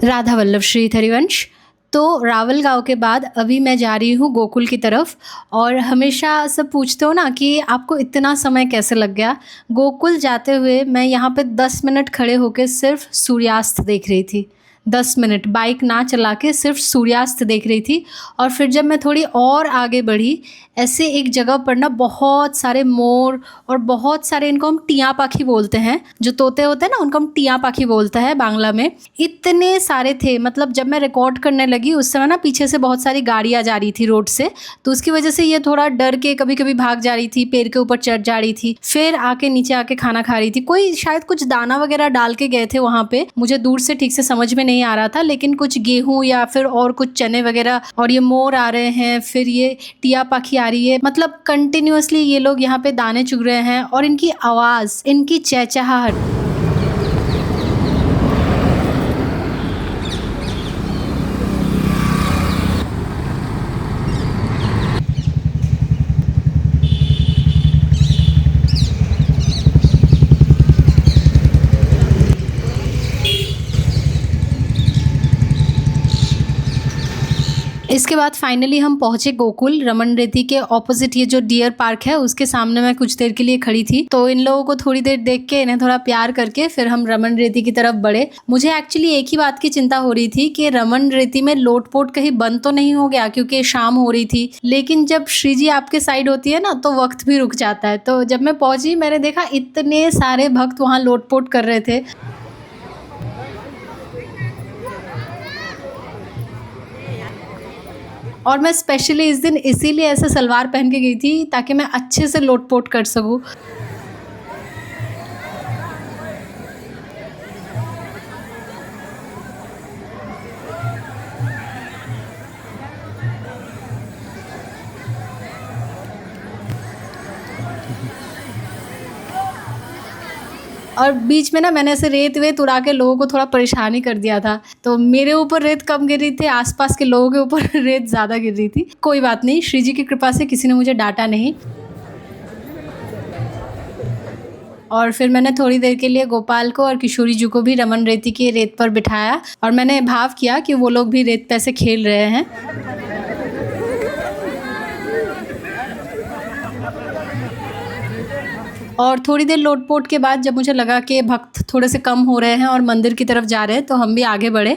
राधा वल्लभ श्री हरिवंश। तो रावल गाँव के बाद अभी मैं जा रही हूँ गोकुल की तरफ। और हमेशा सब पूछते हो ना कि आपको इतना समय कैसे लग गया। गोकुल जाते हुए मैं यहाँ पे 10 मिनट खड़े होकर सिर्फ सूर्यास्त देख रही थी। 10 मिनट बाइक ना चला के सिर्फ सूर्यास्त देख रही थी। और फिर जब मैं थोड़ी और आगे बढ़ी, ऐसे एक जगह पर ना बहुत सारे मोर और बहुत सारे, इनको हम टिया पाखी बोलते हैं, जो तोते होते हैं ना उनको हम टिया पाखी बोलते हैं बांग्ला में। इतने सारे थे, मतलब जब मैं रिकॉर्ड करने लगी उस समय ना पीछे से बहुत सारी गाड़ियाँ जा रही थी रोड से, तो उसकी वजह से ये थोड़ा डर के कभी कभी भाग जा रही थी, पेड़ के ऊपर चढ़ जा रही थी, फिर आके नीचे आके खाना खा रही थी। कोई शायद कुछ दाना वगैरह डाल के गए थे वहाँ पे, मुझे दूर से ठीक से समझ में नहीं आ रहा था, लेकिन कुछ गेहूँ या फिर और कुछ चने वगैरह। और ये मोर आ रहे हैं, फिर ये टिया पाखी आ रही है, मतलब कंटिन्यूअसली ये लोग यहाँ पे दाने चुग रहे हैं। और इनकी आवाज़, इनकी चहचहाहट। इसके बाद फाइनली हम पहुंचे गोकुल। रमन रेती के ऑपोजिट ये जो डियर पार्क है उसके सामने मैं कुछ देर के लिए खड़ी थी, तो इन लोगों को थोड़ी देर देख के, इन्हें थोड़ा प्यार करके फिर हम रमन रेती की तरफ बढ़े। मुझे एक्चुअली एक ही बात की चिंता हो रही थी कि रमन रेती में लोटपोट कहीं बंद तो नहीं हो गया, क्योंकि शाम हो रही थी। लेकिन जब श्री जी आपके साइड होती है ना तो वक्त भी रुक जाता है। तो जब मैं पहुंची मैंने देखा इतने सारे भक्त वहाँ लोटपोट कर रहे थे। और मैं स्पेशली इस दिन इसीलिए ऐसे सलवार पहन के गई थी ताकि मैं अच्छे से लोटपोट कर सकूं। और बीच में ना मैंने ऐसे रेत वेत उड़ा के लोगों को थोड़ा परेशानी कर दिया था, तो मेरे ऊपर रेत कम गिर रही थी, आसपास के लोगों के ऊपर रेत ज़्यादा गिर रही थी। कोई बात नहीं, श्री जी की कृपा से किसी ने मुझे डांटा नहीं। और फिर मैंने थोड़ी देर के लिए गोपाल को और किशोरी जी को भी रमन रेती की रेत पर बिठाया, और मैंने भाव किया कि वो लोग भी रेत पे से खेल रहे हैं। और थोड़ी देर लोटपोट के बाद जब मुझे लगा कि भक्त थोड़े से कम हो रहे हैं और मंदिर की तरफ जा रहे हैं, तो हम भी आगे बढ़े।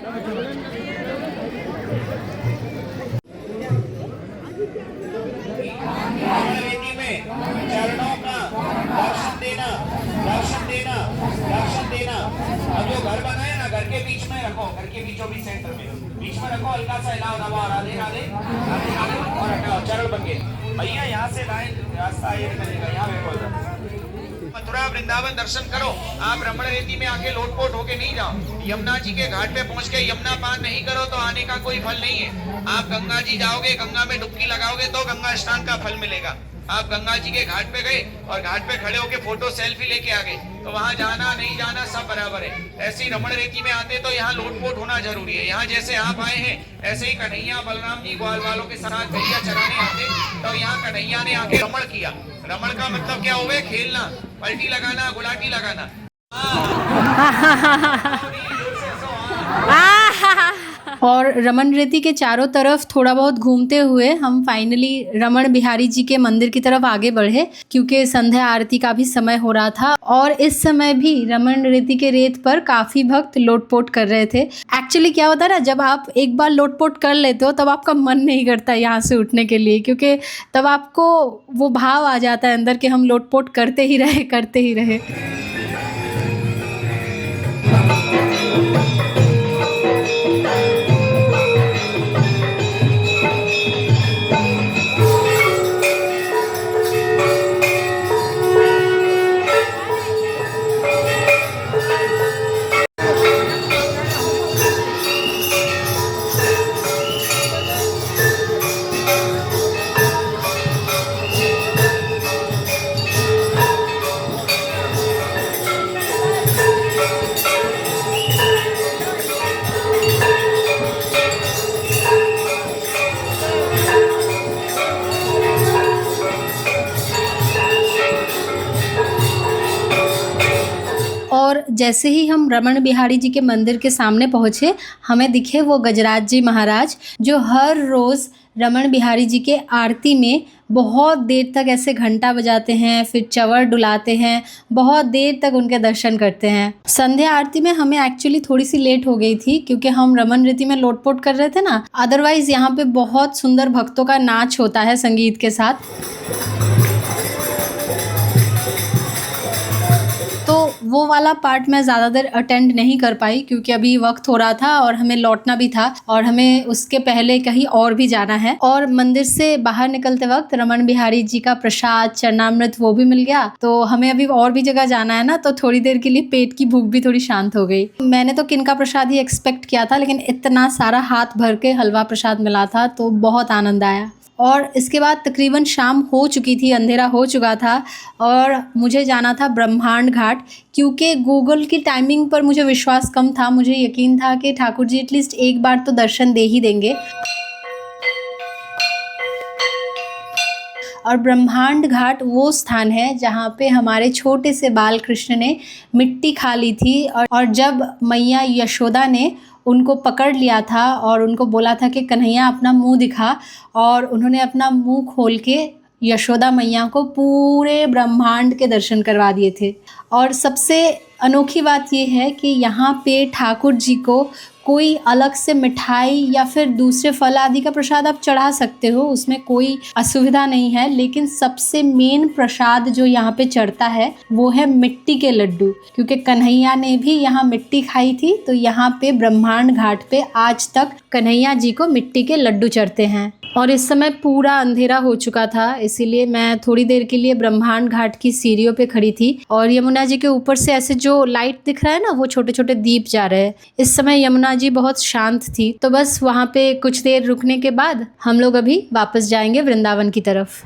अब जो घर बनाया ना, घर के बीच में रखो, घर के बीचों बीच सेंटर में बीच में रखो, हल्का सा हिलाओ, दबाओ, राधे राधे राधे राधे, और हटाओ, चरण बन गए भैया। यहाँ से लाइन रास्ता ये निकलेगा, यहाँ देखो। मथुरा वृंदावन दर्शन करो, आप रमण रेती में आके लोटपोट होके नहीं जाओ। यमुना जी के घाट पे पहुंच के यमुना पान नहीं करो तो आने का कोई फल नहीं है। आप गंगा जी जाओगे, गंगा में डुबकी लगाओगे तो गंगा स्नान का फल मिलेगा। आप गंगा जी के घाट पे गए और घाट पे खड़े होके फोटो सेल्फी लेके आ गए, तो वहां जाना नहीं जाना सब बराबर है। ऐसे ही रमण रेती में आते तो यहाँ लोटपोट होना जरूरी है। यहाँ जैसे आप आए हैं ऐसे ही कन्हैया बलराम जी ग्वाल वालों के साथ गैया चराने आते, तो यहाँ कन्हैया ने आके रमण किया। रमण का मतलब क्या हुआ? खेलना, पलटी लगाना, गुलाटी लगाना। और रमन रेती के चारों तरफ थोड़ा बहुत घूमते हुए हम फाइनली रमण बिहारी जी के मंदिर की तरफ आगे बढ़े, क्योंकि संध्या आरती का भी समय हो रहा था। और इस समय भी रमन रेती के रेत पर काफ़ी भक्त लोटपोट कर रहे थे। एक्चुअली क्या होता है ना, जब आप एक बार लोटपोट कर लेते हो तब आपका मन नहीं करता यहाँ से उठने के लिए, क्योंकि तब आपको वो भाव आ जाता है अंदर कि हम लोटपोट करते ही रहे, करते ही रहे। जैसे ही हम रमन बिहारी जी के मंदिर के सामने पहुँचे, हमें दिखे वो गजराज जी महाराज, जो हर रोज़ रमन बिहारी जी के आरती में बहुत देर तक ऐसे घंटा बजाते हैं, फिर चंवर डुलाते हैं, बहुत देर तक उनके दर्शन करते हैं। संध्या आरती में हमें एक्चुअली थोड़ी सी लेट हो गई थी, क्योंकि हम रमन रीति में लोटपोट कर रहे थे ना। अदरवाइज़ यहाँ पे बहुत सुंदर भक्तों का नाच होता है संगीत के साथ। तो वो वाला पार्ट मैं ज़्यादा देर अटेंड नहीं कर पाई, क्योंकि अभी वक्त हो रहा था और हमें लौटना भी था और हमें उसके पहले कहीं और भी जाना है। और मंदिर से बाहर निकलते वक्त रमन बिहारी जी का प्रसाद चरणामृत वो भी मिल गया। तो हमें अभी और भी जगह जाना है ना, तो थोड़ी देर के लिए पेट की भूख भी थोड़ी शांत हो गई। मैंने तो किनका प्रसाद ही एक्सपेक्ट किया था, लेकिन इतना सारा हाथ भर के हलवा प्रसाद मिला था तो बहुत आनंद आया। और इसके बाद तकरीबन शाम हो चुकी थी, अंधेरा हो चुका था और मुझे जाना था ब्रह्मांड घाट, क्योंकि गूगल की टाइमिंग पर मुझे विश्वास कम था। मुझे यकीन था कि ठाकुर जी एटलीस्ट एक बार तो दर्शन दे ही देंगे। और ब्रह्मांड घाट वो स्थान है जहाँ पे हमारे छोटे से बाल कृष्ण ने मिट्टी खा ली थी, और जब मैया यशोदा ने उनको पकड़ लिया था और उनको बोला था कि कन्हैया अपना मुंह दिखा, और उन्होंने अपना मुंह खोल के यशोदा मैया को पूरे ब्रह्मांड के दर्शन करवा दिए थे। और सबसे अनोखी बात ये है कि यहाँ पे ठाकुर जी को कोई अलग से मिठाई या फिर दूसरे फल आदि का प्रसाद आप चढ़ा सकते हो, उसमें कोई असुविधा नहीं है। लेकिन सबसे मेन प्रसाद जो यहाँ पे चढ़ता है वो है मिट्टी के लड्डू, क्योंकि कन्हैया ने भी यहाँ मिट्टी खाई थी। तो यहाँ पे ब्रह्मांड घाट पे आज तक कन्हैया जी को मिट्टी के लड्डू चढ़ते हैं। और इस समय पूरा अंधेरा हो चुका था, इसीलिए मैं थोड़ी देर के लिए ब्रह्मांड घाट की सीढ़ियों पे खड़ी थी और यमुना जी के ऊपर से ऐसे जो लाइट दिख रहा है ना, वो छोटे छोटे दीप जा रहे हैं। इस समय यमुना जी बहुत शांत थी, तो बस वहाँ पे कुछ देर रुकने के बाद हम लोग अभी वापस जाएंगे वृंदावन की तरफ।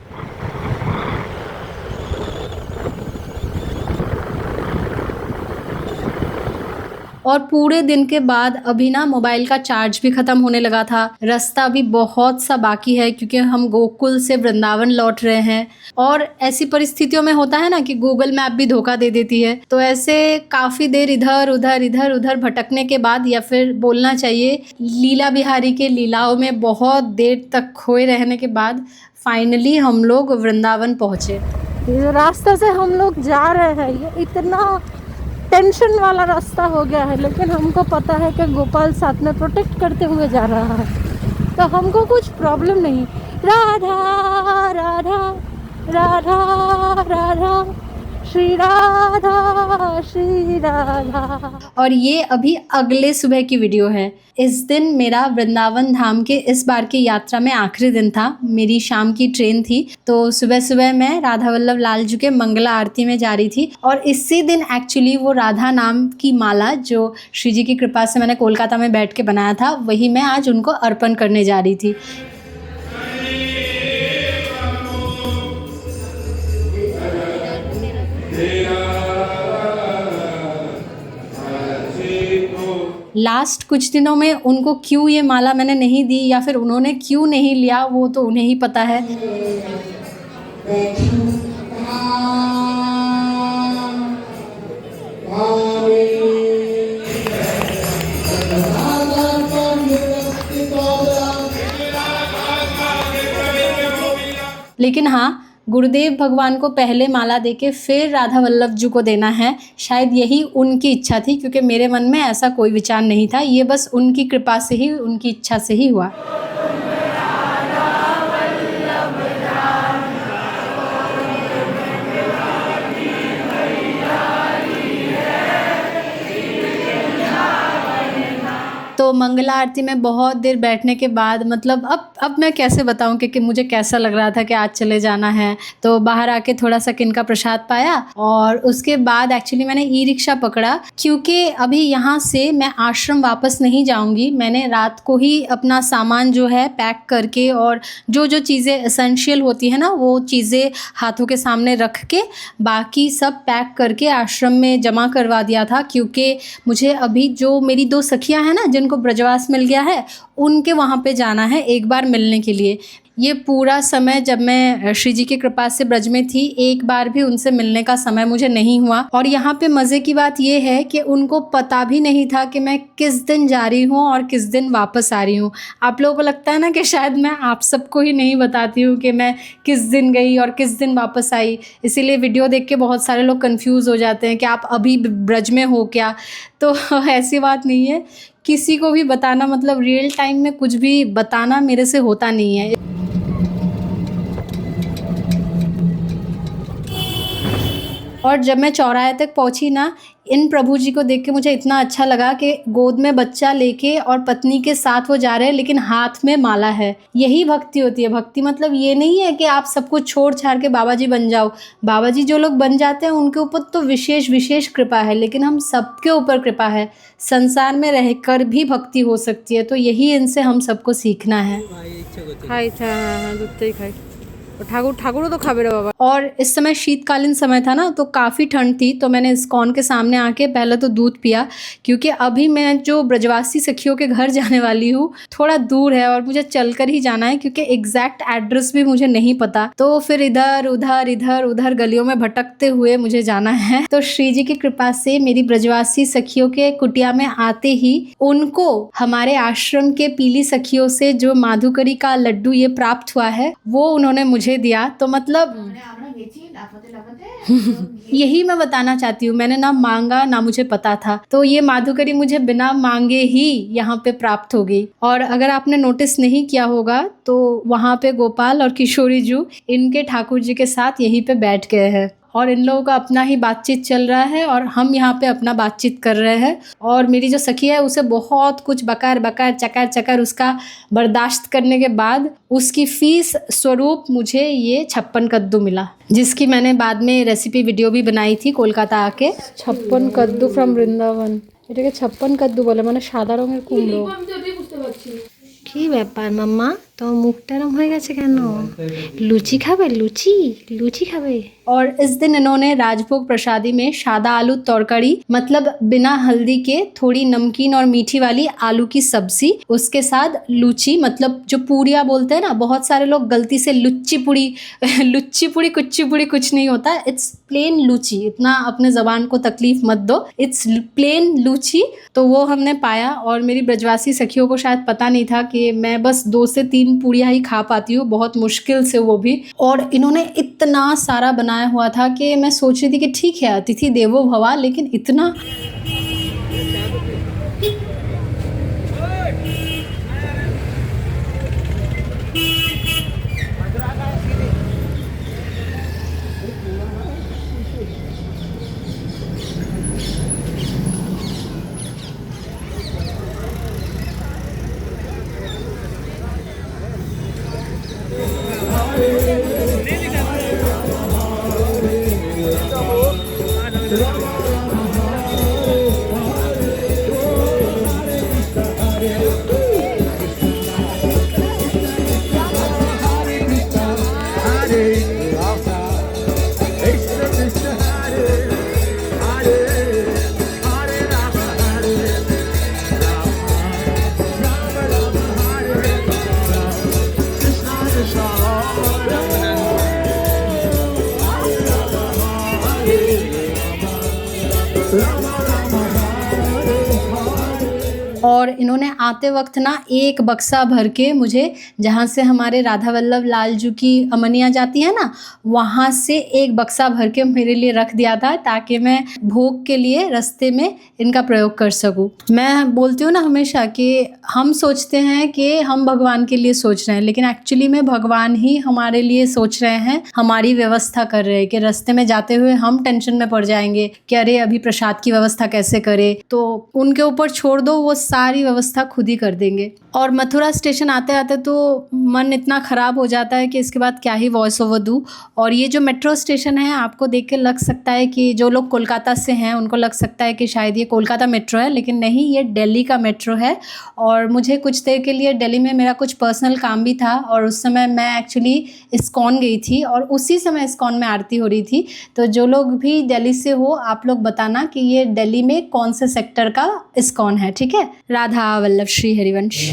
और पूरे दिन के बाद अभी ना मोबाइल का चार्ज भी ख़त्म होने लगा था। रास्ता अभी बहुत सा बाकी है, क्योंकि हम गोकुल से वृंदावन लौट रहे हैं। और ऐसी परिस्थितियों में होता है ना कि गूगल मैप भी धोखा दे देती है। तो ऐसे काफ़ी देर इधर उधर भटकने के बाद, या फिर बोलना चाहिए लीला बिहारी के लीलाओं में बहुत देर तक खोए रहने के बाद फाइनली हम लोग वृंदावन पहुँचे। ये रास्ते से हम लोग जा रहे हैं, ये इतना टेंशन वाला रास्ता हो गया है, लेकिन हमको पता है कि गोपाल साथ में प्रोटेक्ट करते हुए जा रहा है, तो हमको कुछ प्रॉब्लम नहीं। राधा राधा राधा राधा श्री राधा श्री राधा। और ये अभी अगले सुबह की वीडियो है। इस दिन मेरा वृंदावन धाम के इस बार की यात्रा में आखिरी दिन था। मेरी शाम की ट्रेन थी, तो सुबह सुबह मैं राधा वल्लभ लाल जी के मंगला आरती में जा रही थी। और इसी दिन एक्चुअली वो राधा नाम की माला जो श्री जी की कृपा से मैंने कोलकाता में बैठ के बनाया था, वही मैं आज उनको अर्पण करने जा रही थी। लास्ट कुछ दिनों में उनको क्यों ये माला मैंने नहीं दी, या फिर उन्होंने क्यों नहीं लिया, वो तो उन्हें ही पता है। लेकिन हाँ, गुरुदेव भगवान को पहले माला देके फिर राधा वल्लभ जी को देना है, शायद यही उनकी इच्छा थी, क्योंकि मेरे मन में ऐसा कोई विचार नहीं था। ये बस उनकी कृपा से ही, उनकी इच्छा से ही हुआ। तो मंगला आरती में बहुत देर बैठने के बाद, मतलब अब मैं कैसे बताऊं कि मुझे कैसा लग रहा था कि आज चले जाना है। तो बाहर आके थोड़ा सा किनका प्रसाद पाया और उसके बाद एक्चुअली मैंने ई रिक्शा पकड़ा, क्योंकि अभी यहाँ से मैं आश्रम वापस नहीं जाऊँगी। मैंने रात को ही अपना सामान जो है पैक करके, और जो जो चीज़ें एसेंशियल होती है ना, वो चीज़ें हाथों के सामने रख के बाकी सब पैक करके आश्रम में जमा करवा दिया था। क्योंकि मुझे अभी जो मेरी 2 सखियाँ हैं ना, जिनको ब्रजवास मिल गया है, उनके वहाँ पे जाना है एक बार मिलने के लिए। ये पूरा समय जब मैं श्री जी की कृपा से ब्रज में थी, एक बार भी उनसे मिलने का समय मुझे नहीं हुआ। और यहाँ पे मज़े की बात ये है कि उनको पता भी नहीं था कि मैं किस दिन जा रही हूँ और किस दिन वापस आ रही हूँ। आप लोगों को लगता है ना कि शायद मैं आप सबको ही नहीं बताती हूँ कि मैं किस दिन गई और किस दिन वापस आई, इसीलिए वीडियो देख के बहुत सारे लोग कंफ्यूज हो जाते हैं कि आप अभी ब्रज में हो क्या। तो ऐसी बात नहीं है, किसी को भी बताना मतलब रियल टाइम में कुछ भी बताना मेरे से होता नहीं है। और जब मैं चौराहे तक पहुंची ना, इन प्रभु जी को देख के मुझे इतना अच्छा लगा कि गोद में बच्चा लेके और पत्नी के साथ वो जा रहे हैं, लेकिन हाथ में माला है। यही भक्ति होती है। भक्ति मतलब ये नहीं है कि आप सब कुछ छोड़ छाड़ के बाबा जी बन जाओ। बाबा जी जो लोग बन जाते हैं उनके ऊपर तो विशेष विशेष कृपा है, लेकिन हम सबके ऊपर कृपा है। संसार में रहकर भी भक्ति हो सकती है, तो यही इनसे हम सबको सीखना है। खाई था, हाँ दूध ही खाई। ठाकुर तो खाबे रे बाबा। और इस समय शीतकालीन समय था ना, तो काफ़ी ठंड थी, तो मैंने इस्कॉन के सामने आके पहले तो दूध पिया, क्योंकि अभी मैं जो ब्रजवासी सखियों के घर जाने वाली हूँ थोड़ा दूर है और मुझे चलकर ही जाना है, क्योंकि एग्जैक्ट एड्रेस भी मुझे नहीं पता। तो फिर इधर उधर गलियों में भटकते हुए मुझे जाना है। तो श्री जी की कृपा से मेरी ब्रजवासी सखियों के कुटिया में आते ही उनको हमारे आश्रम के पीली सखियों से जो माधुकरी का लड्डू ये प्राप्त हुआ है, वो उन्होंने मुझे दिया। तो मतलब यही मैं बताना चाहती हूँ, मैंने ना मांगा ना मुझे पता था, तो ये माधुकरी मुझे बिना मांगे ही यहाँ पे प्राप्त हो गई। और अगर आपने नोटिस नहीं किया होगा तो वहाँ पे गोपाल और किशोरी जी इनके ठाकुर जी के साथ यहीं पे बैठ गए हैं और इन लोगों का अपना ही बातचीत चल रहा है और हम यहाँ पे अपना बातचीत कर रहे हैं। और मेरी जो सखी है उसे बहुत कुछ बकार चकर उसका बर्दाश्त करने के बाद उसकी फीस स्वरूप मुझे ये 56 कद्दू मिला, जिसकी मैंने बाद में रेसिपी वीडियो भी बनाई थी कोलकाता आके। 56 कद्दू फ्रॉम वृंदावन। এটাকে 56 কদ্দু বলে, মানে সাদা রঙের কুমড়ো। কি ব্যাপার মাম্মা, তো মুখটা এরম হয়ে গেছে কেন? লুচি খাবে? লুচি খাবে? और इस दिन इन्होंने राजभोग प्रसादी में सादा आलू तरकारी, मतलब बिना हल्दी के थोड़ी नमकीन और मीठी वाली आलू की सब्जी, उसके साथ लूची, मतलब जो पूरियाँ बोलते हैं ना, बहुत सारे लोग गलती से लुच्ची पूड़ी कुच्ची पूड़ी कुछ नहीं होता, इट्स प्लेन लूची। इतना अपने ज़बान को तकलीफ मत दो, इट्स प्लेन लूची। तो वो हमने पाया और मेरी ब्रजवासी सखियों को शायद पता नहीं था कि मैं बस 2 से 3 पूड़ियाँ ही खा पाती हूँ, बहुत मुश्किल से, वो भी। और इन्होंने इतना सारा बनाया हुआ था कि मैं सोच रही थी कि ठीक है अतिथि देवो भवा, लेकिन इतना और इन्होंने आते वक्त ना एक बक्सा भर के मुझे, जहाँ से हमारे राधा वल्लभ लाल जी की अमनियाँ जाती है ना, वहाँ से एक बक्सा भर के मेरे लिए रख दिया था, ताकि मैं भोग के लिए रास्ते में इनका प्रयोग कर सकूँ। मैं बोलती हूँ ना हमेशा कि हम सोचते हैं कि हम भगवान के लिए सोच रहे हैं, लेकिन एक्चुअली में भगवान ही हमारे लिए सोच रहे हैं, हमारी व्यवस्था कर रहे हैं। कि रास्ते में जाते हुए हम टेंशन में पड़ जाएंगे कि अरे अभी प्रसाद की व्यवस्था कैसे करें, तो उनके ऊपर छोड़ दो, वो सारी व्यवस्था खुद ही कर देंगे। और मथुरा स्टेशन आते आते तो मन इतना ख़राब हो जाता है कि इसके बाद क्या ही वॉइस ओवर दूँ। और ये जो मेट्रो स्टेशन है, आपको देख के लग सकता है कि जो लोग कोलकाता से हैं उनको लग सकता है कि शायद ये कोलकाता मेट्रो है, लेकिन नहीं, ये दिल्ली का मेट्रो है। और मुझे कुछ देर के लिए दिल्ली में मेरा कुछ पर्सनल काम भी था, और उस समय मैं एक्चुअली इस्कॉन गई थी और उसी समय इस्कॉन में आरती हो रही थी। तो जो लोग भी दिल्ली से हो, आप लोग बताना कि ये दिल्ली में कौन से सेक्टर का इस्कॉन है, ठीक है। राधा वल्लभ श्री हरिवंश।